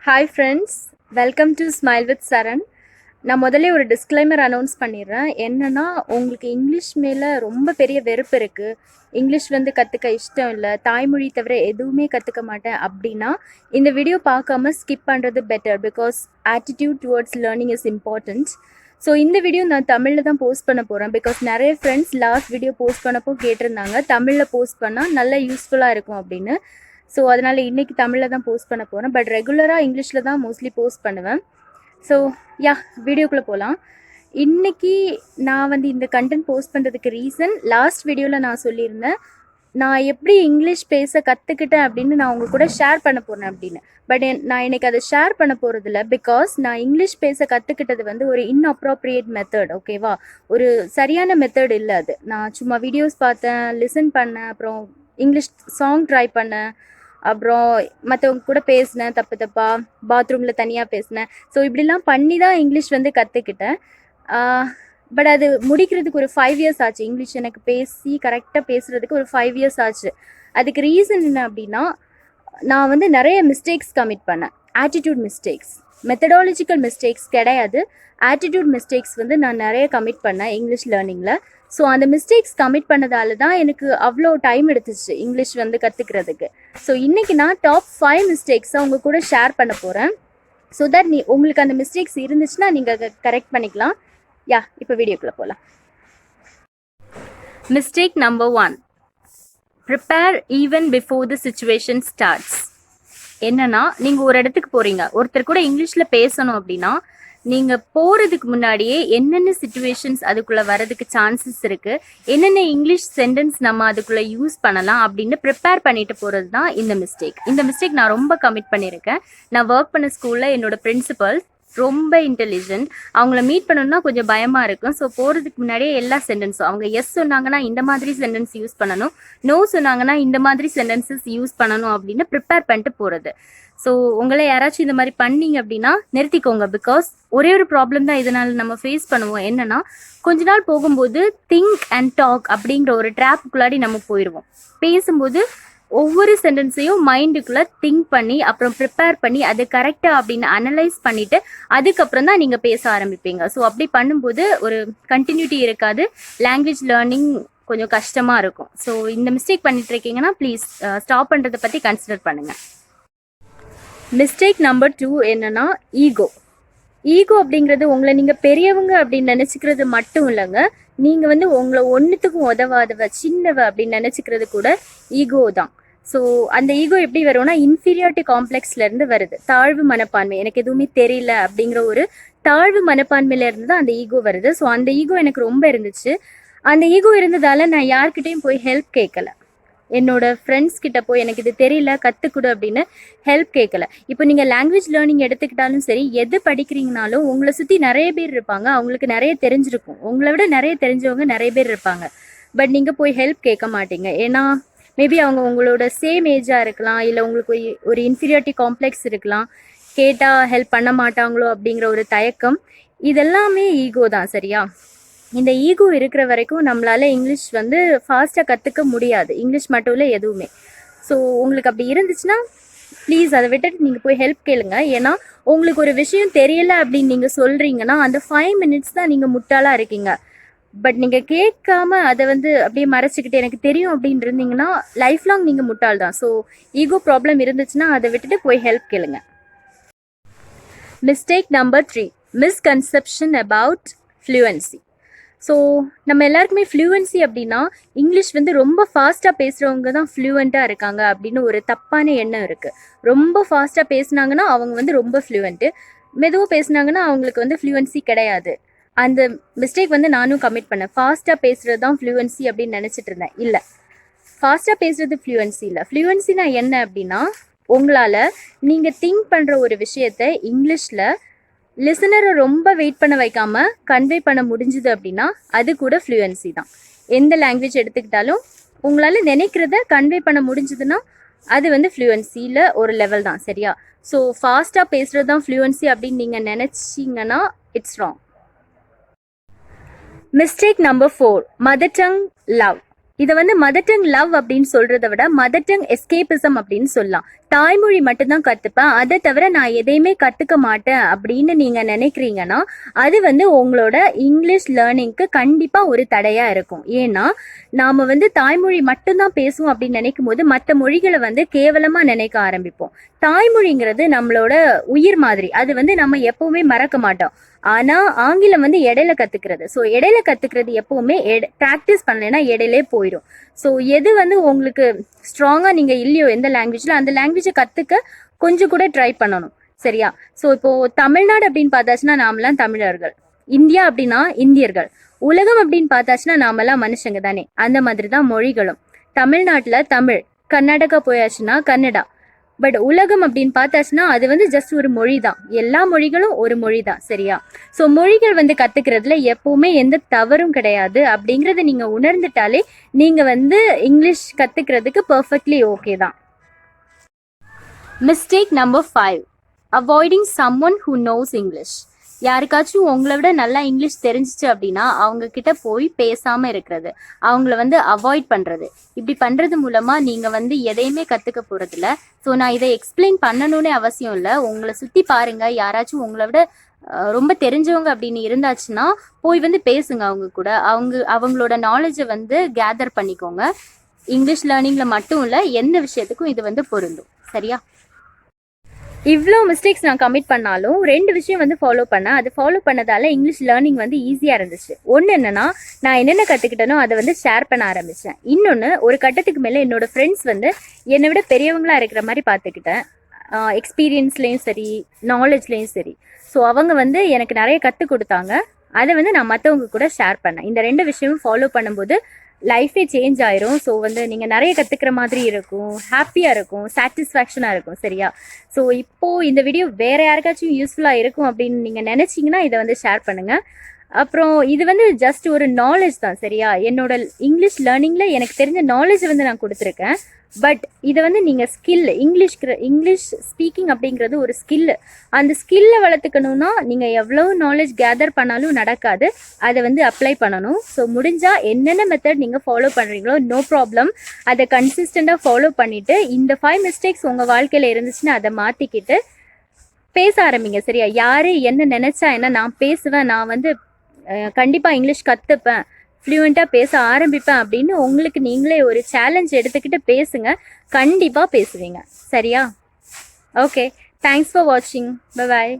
Hi friends, welcome to smile with Saran. நான் முதல்ல ஒரு டிஸ்க்ளைமர் அனௌன்ஸ் பண்ணிடுறேன். என்னென்னா, உங்களுக்கு இங்கிலீஷ் மேலே ரொம்ப பெரிய வெறுப்பு இருக்குது, இங்கிலீஷ் கற்றுக்க இஷ்டம் இல்லை, தாய்மொழி தவிர எதுவுமே கற்றுக்க மாட்டேன் அப்படின்னா இந்த வீடியோ பார்க்காம ஸ்கிப் பண்ணுறது better. Because attitude towards learning is important. So இந்த வீடியோ நான் தமிழில் தான் போஸ்ட் பண்ண போகிறேன். பிகாஸ் நிறைய ஃப்ரெண்ட்ஸ் லாஸ்ட் வீடியோ போஸ்ட் பண்ணப்போ கேட்டிருந்தாங்க தமிழில் போஸ்ட் பண்ணால் நல்லா யூஸ்ஃபுல்லாக இருக்கும் அப்படின்னு. ஸோ அதனால் இன்றைக்கி தமிழில் தான் போஸ்ட் பண்ண போகிறேன். பட் ரெகுலராக இங்கிலீஷில் தான் மோஸ்ட்லி போஸ்ட் பண்ணுவேன். ஸோ வீடியோக்குள்ளே போகலாம். இன்றைக்கி நான் இந்த கண்டென்ட் போஸ்ட் பண்ணுறதுக்கு ரீசன், லாஸ்ட் வீடியோவில் நான் சொல்லியிருந்தேன் நான் எப்படி இங்கிலீஷ் பேச கற்றுக்கிட்டேன் அப்படின்னு நான் உங்கள் கூட ஷேர் பண்ண போகிறேன் அப்படின்னு. பட் நான் இன்றைக்கி அதை ஷேர் பண்ண போகிறதில்ல. பிகாஸ் நான் இங்கிலீஷ் பேச கற்றுக்கிட்டது ஒரு இன்அப்ரோப்ரியேட் மெத்தட். ஓகேவா? ஒரு சரியான மெத்தட் இல்லை அது. நான் சும்மா வீடியோஸ் பார்த்தேன், லிசன் பண்ணேன், அப்புறம் இங்கிலீஷ் சாங் ட்ரை பண்ணேன், அப்புறம் மற்றவங்க கூட பேசினேன், தப்பாக பாத்ரூமில் தனியாக பேசினேன். ஸோ இப்படிலாம் பண்ணி தான் இங்கிலீஷ் கற்றுக்கிட்டேன். பட் அது முடிக்கிறதுக்கு ஒரு 5 years ஆச்சு. இங்கிலீஷ் எனக்கு பேசி கரெக்டாக பேசுகிறதுக்கு ஒரு 5 years ஆச்சு. அதுக்கு ரீசன் என்ன அப்படின்னா, நான் நிறைய மிஸ்டேக்ஸ் கமிட் பண்ணேன். ஆட்டிடியூட் மிஸ்டேக்ஸ், மெத்தடாலஜிக்கல் மிஸ்டேக்ஸ் கிடையாது, ஆட்டிடியூட் மிஸ்டேக்ஸ் நான் நிறைய கமிட் பண்ணேன் இங்கிலீஷ் லேர்னிங்கில். ஸோ அந்த மிஸ்டேக்ஸ் கமிட் பண்ணதால தான் எனக்கு அவ்வளோ டைம் எடுத்துச்சு இங்கிலீஷ் கற்றுக்கிறதுக்கு. ஸோ இன்றைக்கி நான் டாப் 5 மிஸ்டேக்ஸை உங்கள் கூட ஷேர் பண்ண போகிறேன். ஸோ தட் உங்களுக்கு அந்த மிஸ்டேக்ஸ் இருந்துச்சுன்னா நீங்கள் கரெக்ட் பண்ணிக்கலாம். இப்போ வீடியோக்குள்ளே போகலாம். Mistake number 1, prepare even before the situation starts. என்னன்னா, நீங்கள் ஒரு இடத்துக்கு போகிறீங்க, ஒருத்தர் கூட இங்கிலீஷில் பேசணும் அப்படின்னா நீங்கள் போகிறதுக்கு முன்னாடியே என்னென்ன சிச்சுவேஷன்ஸ் அதுக்குள்ளே வரதுக்கு சான்சஸ் இருக்குது, என்னென்ன இங்கிலீஷ் சென்டென்ஸ் நம்ம அதுக்குள்ளே யூஸ் பண்ணலாம் அப்படின்னு ப்ரிப்பேர் பண்ணிட்டு போகிறது தான் இந்த மிஸ்டேக். இந்த மிஸ்டேக் நான் ரொம்ப கமிட் பண்ணியிருக்கேன். நான் ஒர்க் பண்ண ஸ்கூலில் என்னோட பிரின்சிபல் ரொம்ப இன்டெலிஜென்ட். அவங்கள மீட் பண்ணணும்னா கொஞ்சம் பயமாக இருக்கும். ஸோ போகிறதுக்கு முன்னாடியே எல்லா சென்டென்ஸும், அவங்க எஸ் சொன்னாங்கன்னா இந்த மாதிரி சென்டென்ஸ் யூஸ் பண்ணணும், நோ சொன்னாங்கன்னா இந்த மாதிரி சென்டென்சஸ் யூஸ் பண்ணணும் அப்படின்னு ப்ரிப்பேர் பண்ணிட்டு போகிறது. ஸோ உங்களை யாராச்சும் இந்த மாதிரி பண்ணீங்க அப்படின்னா நிறுத்திக்கோங்க. பிகாஸ் ஒரே ஒரு ப்ராப்ளம் தான் இதனால் நம்ம ஃபேஸ் பண்ணுவோம். என்னென்னா, கொஞ்ச நாள் போகும்போது திங்க் அண்ட் டாக் அப்படிங்கிற ஒரு ட்ராப்புக்குள்ளாடி நம்ம போயிடுவோம். பேசும்போது ஒவ்வொரு சென்டென்ஸையும் மைண்டுக்குள்ளே திங்க் பண்ணி அப்புறம் ப்ரிப்பேர் பண்ணி அது கரெக்டாக அப்படின்னு அனலைஸ் பண்ணிவிட்டு அதுக்கப்புறம் தான் நீங்கள் பேச ஆரம்பிப்பீங்க. ஸோ அப்படி பண்ணும்போது ஒரு கண்டினியூட்டி இருக்காது, லாங்குவேஜ் லேர்னிங் கொஞ்சம் கஷ்டமாக இருக்கும். ஸோ இந்த மிஸ்டேக் பண்ணிட்டு இருக்கீங்கன்னா ப்ளீஸ் ஸ்டாப் பண்ணுறதை பற்றி கன்சிடர் பண்ணுங்கள். மிஸ்டேக் நம்பர் 2 என்னன்னா, ஈகோ. ஈகோ அப்படிங்கிறது உங்களை நீங்கள் பெரியவங்க அப்படின்னு நினச்சிக்கிறது மட்டும் இல்லைங்க, நீங்கள் உங்களை ஒன்றுத்துக்கும் உதவாதவ, சின்னவ அப்படின்னு நினச்சிக்கிறது கூட ஈகோ தான். ஸோ அந்த ஈகோ எப்படி வரும்னா, இன்ஃபீரியாரிட்டி காம்ப்ளெக்ஸ்லேருந்து வருது. தாழ்வு மனப்பான்மை, எனக்கு எதுவுமே தெரியல அப்படிங்கிற ஒரு தாழ்வு மனப்பான்மையிலேருந்து தான் அந்த ஈகோ வருது. ஸோ அந்த ஈகோ எனக்கு ரொம்ப இருந்துச்சு. அந்த ஈகோ இருந்ததால் நான் யார்கிட்டையும் போய் ஹெல்ப் கேட்கல. என்னோட ஃப்ரெண்ட்ஸ் கிட்ட போய் எனக்கு இது தெரியல கற்றுக்கொடு அப்படின்னு ஹெல்ப் கேட்கல. இப்போ நீங்கள் லாங்குவேஜ் லேர்னிங் எடுத்துக்கிட்டாலும் சரி, எது படிக்கிறீங்கனாலும் உங்களை சுற்றி நிறைய பேர் இருப்பாங்க, அவங்களுக்கு நிறைய தெரிஞ்சிருக்கும், உங்களை விட நிறைய தெரிஞ்சவங்க நிறைய பேர் இருப்பாங்க. பட் நீங்கள் போய் ஹெல்ப் கேட்க மாட்டீங்க. ஏன்னா மேபி அவங்க உங்களோட சேம் ஏஜாக இருக்கலாம், இல்லை உங்களுக்கு ஒரு இன்ஃபீரியாரிட்டி காம்ப்ளெக்ஸ் இருக்கலாம், கேட்டால் ஹெல்ப் பண்ண மாட்டாங்களோ அப்படிங்கிற ஒரு தயக்கம். இதெல்லாமே ஈகோ தான். சரியா? இந்த ஈகோ இருக்கிற வரைக்கும் நம்மளால் இங்கிலீஷ் ஃபாஸ்ட்டாக கற்றுக்க முடியாது, இங்கிலீஷ் மட்டும் இல்லை எதுவுமே. ஸோ உங்களுக்கு அப்படி இருந்துச்சுன்னா ப்ளீஸ் அதை விட்டுட்டு நீங்கள் போய் ஹெல்ப் கேளுங்க. ஏன்னா உங்களுக்கு ஒரு விஷயம் தெரியலை அப்படின்னு நீங்கள் சொல்கிறீங்கன்னா அந்த 5 minutes தான் நீங்கள் முட்டாளாக இருக்கீங்க. பட் நீங்கள் கேட்காம அதை அப்படியே மறைச்சிக்கிட்டு எனக்கு தெரியும் அப்படின்னு இருந்தீங்கன்னா லைஃப் லாங் நீங்கள் முட்டாள் தான். ஸோ ஈகோ ப்ராப்ளம் இருந்துச்சுன்னா அதை விட்டுட்டு போய் ஹெல்ப் கேளுங்க. Mistake number 3, misconception about fluency. So நம்ம எல்லாருக்குமே ஃப்ளூவன்சி அப்படின்னா இங்கிலீஷ் ரொம்ப ஃபாஸ்ட்டாக பேசுகிறவங்க தான் ஃப்ளூவெண்ட்டாக இருக்காங்க அப்படின்னு ஒரு தப்பான எண்ணம் இருக்குது. ரொம்ப ஃபாஸ்ட்டாக பேசுனாங்கன்னா அவங்க ரொம்ப ஃப்ளூவெண்ட்டு, மெதுவாக பேசுனாங்கன்னா அவங்களுக்கு ஃப்ளூவன்சி கிடையாது. அந்த மிஸ்டேக் நானும் கமிட் பண்ணேன். ஃபாஸ்ட்டாக பேசுகிறது தான் ஃப்ளூவன்சி அப்படின்னு நினச்சிட்டு இருந்தேன். இல்லை, ஃபாஸ்ட்டாக பேசுகிறது ஃப்ளூவன்சி இல்லை. ஃப்ளூவன்சினா என்ன அப்படின்னா, உங்களால் நீங்கள் திங்க் பண்ணுற ஒரு விஷயத்தை இங்கிலீஷில் லிசனரை ரொம்ப வெயிட் பண்ண வைக்காமல் கன்வே பண்ண முடிஞ்சுது அப்படின்னா அது கூட ஃப்ளூயன்சி தான். எந்த லாங்குவேஜ் எடுத்துக்கிட்டாலும் உங்களால் நினைக்கிறத கன்வே பண்ண முடிஞ்சுதுன்னா அது ஃப்ளூயன்சியில் ஒரு லெவல் தான். சரியா? ஸோ ஃபாஸ்ட்டாக பேசுகிறது தான் ஃப்ளூயன்சி அப்படின்னு நீங்கள் நினச்சிங்கன்னா it's wrong. Mistake number 4, mother tongue love. இதை மதர் டங் லவ் அப்படின்னு சொல்கிறத விட மதர் டங் எஸ்கேபிசம் அப்படின்னு சொல்லலாம். தாய்மொழி மட்டும்தான் கத்துப்பேன், அதை தவிர நான் எதையுமே கத்துக்க மாட்டேன் அப்படின்னு நீங்க நினைக்கிறீங்கன்னா அது வந்து உங்களோட இங்கிலீஷ் லேர்னிங்க்கு கண்டிப்பா ஒரு தடையா இருக்கும். ஏன்னா நாம வந்து தாய்மொழி மட்டும்தான் பேசுவோம் அப்படின்னு நினைக்கும் போது மற்ற மொழிகளை வந்து கேவலமா நினைக்க ஆரம்பிப்போம். தாய்மொழிங்கிறது நம்மளோட உயிர் மாதிரி, அது வந்து நம்ம எப்பவுமே மறக்க மாட்டோம். ஆனா ஆங்கிலம் வந்து இடையில கத்துக்கிறது. ஸோ இடையில கத்துக்கிறது எப்பவுமே ப்ராக்டிஸ் பண்ணலைன்னா இடையிலே போயிடும். ஸோ எது வந்து உங்களுக்கு ஸ்ட்ராங்கா நீங்க இல்லையோ எந்த லாங்குவேஜ்ல, அந்த லாங்குவேஜை கத்துக்க கொஞ்சம் கூட ட்ரை பண்ணணும். சரியா? ஸோ இப்போ தமிழ்நாடு அப்படின்னு பார்த்தாச்சுன்னா நாமெல்லாம் தமிழர்கள், இந்தியா அப்படின்னா இந்தியர்கள், உலகம் அப்படின்னு பார்த்தாச்சுன்னா நாமெல்லாம் மனுஷங்க தானே. அந்த மாதிரி தான் மொழிகளும். தமிழ்நாட்டுல தமிழ், கர்நாடகா போயாச்சுன்னா கன்னடா. பட் உலகம் அப்படின்னு பார்த்தாச்சுன்னா அது வந்து ஜஸ்ட் ஒரு மொழி தான். எல்லா மொழிகளும் ஒரு மொழி தான். சரியா? ஸோ மொழிகள் வந்து கத்துக்கிறதுல எப்பவுமே எந்த தவறும் கிடையாது அப்படிங்கறத நீங்க உணர்ந்துட்டாலே நீங்க வந்து இங்கிலீஷ் கத்துக்கிறதுக்கு பெர்ஃபெக்ட்லி ஓகே தான். Mistake number 5, avoiding someone who knows English. யாருக்காச்சும் உங்களை விட நல்லா இங்கிலீஷ் தெரிஞ்சிச்சு அப்படின்னா அவங்க கிட்ட போய் பேசாம இருக்கிறது, அவங்கள வந்து அவாய்ட் பண்றது. இப்படி பண்றது மூலமா நீங்க வந்து எதையுமே கத்துக்க போறது இல்ல. ஸோ நான் இதை எக்ஸ்பிளைன் பண்ணணும்னே அவசியம் இல்லை. உங்களை சுத்தி பாருங்க, யாராச்சும் உங்களை விட ரொம்ப தெரிஞ்சவங்க அப்படின்னு இருந்தாச்சுன்னா போய் வந்து பேசுங்க அவங்க கூட. அவங்களோட நாலேஜை வந்து கேதர் பண்ணிக்கோங்க. இங்கிலீஷ் லேர்னிங்ல மட்டும் இல்லை, எந்த விஷயத்துக்கும் இது வந்து பொருந்தும். சரியா? இவ்வளோ மிஸ்டேக்ஸ் நான் கமிட் பண்ணாலும் 2 விஷயம் வந்து ஃபாலோ பண்ணேன். அது ஃபாலோ பண்ணதால இங்கிலீஷ் லேர்னிங் வந்து ஈஸியாக இருந்துச்சு. ஒன்று என்னன்னா, நான் என்னென்ன கற்றுக்கிட்டனோ அதை வந்து ஷேர் பண்ண ஆரம்பித்தேன். இன்னொன்று, ஒரு கட்டத்துக்கு மேலே என்னோட ஃப்ரெண்ட்ஸ் வந்து என்னை விட பெரியவங்களா இருக்கிற மாதிரி பார்த்துக்கிட்டேன். எக்ஸ்பீரியன்ஸ்லேயும் சரி, நாலேஜ்லேயும் சரி. ஸோ அவங்க வந்து எனக்கு நிறைய கற்றுக் கொடுத்தாங்க. அதை வந்து நான் மற்றவங்க கூட ஷேர் பண்ணேன். இந்த 2 விஷயமும் ஃபாலோ பண்ணும்போது லைஃபே சேஞ்ச் ஆயிரும். ஸோ வந்து நீங்கள் நிறைய கற்றுக்கிற மாதிரி இருக்கும், ஹாப்பியாக இருக்கும், சாட்டிஸ்ஃபேக்ஷனாக இருக்கும். சரியா? ஸோ இப்போது இந்த வீடியோ வேறு யாருக்காச்சும் யூஸ்ஃபுல்லாக இருக்கும் அப்படின்னு நீங்கள் நினச்சிங்கன்னா இதை வந்து ஷேர் பண்ணுங்கள். அப்புறம் இது வந்து ஜஸ்ட் ஒரு நாலேஜ் தான். சரியா? என்னோட இங்கிலீஷ் லேர்னிங்கில் எனக்கு தெரிஞ்ச நாலேஜை வந்து நான் கொடுத்துருக்கேன். பட் இதை வந்து நீங்கள் இங்கிலீஷ் ஸ்பீக்கிங் அப்படிங்கிறது ஒரு ஸ்கில்லு. அந்த ஸ்கில்லை வளர்த்துக்கணுன்னா நீங்கள் எவ்வளோ நாலேஜ் கேதர் பண்ணாலும் நடக்காது. அதை வந்து அப்ளை பண்ணணும். ஸோ முடிஞ்சால் என்னென்ன மெத்தட் நீங்கள் ஃபாலோ பண்ணுறீங்களோ நோ ப்ராப்ளம், அதை கன்சிஸ்டண்ட்டாக ஃபாலோ பண்ணிவிட்டு இந்த 5 மிஸ்டேக்ஸ் உங்கள் வாழ்க்கையில் இருந்துச்சுன்னா அதை மாற்றிக்கிட்டு பேச ஆரம்பிங்க. சரியா? யார் என்ன நினச்சா என்ன, நான் பேசுவேன், நான் வந்து கண்டிப்பாக இங்கிலீஷ் கற்றுப்பேன், ஃப்ளூயண்ட்டாக பேச ஆரம்பிப்பேன் அப்படின்னு உங்களுக்கு நீங்களே ஒரு சேலஞ்ச் எடுத்துக்கிட்டு பேசுங்க. கண்டிப்பாக பேசுவீங்க. சரியா? ஓகே, தேங்க்ஸ் ஃபார் வாட்சிங். Bye bye.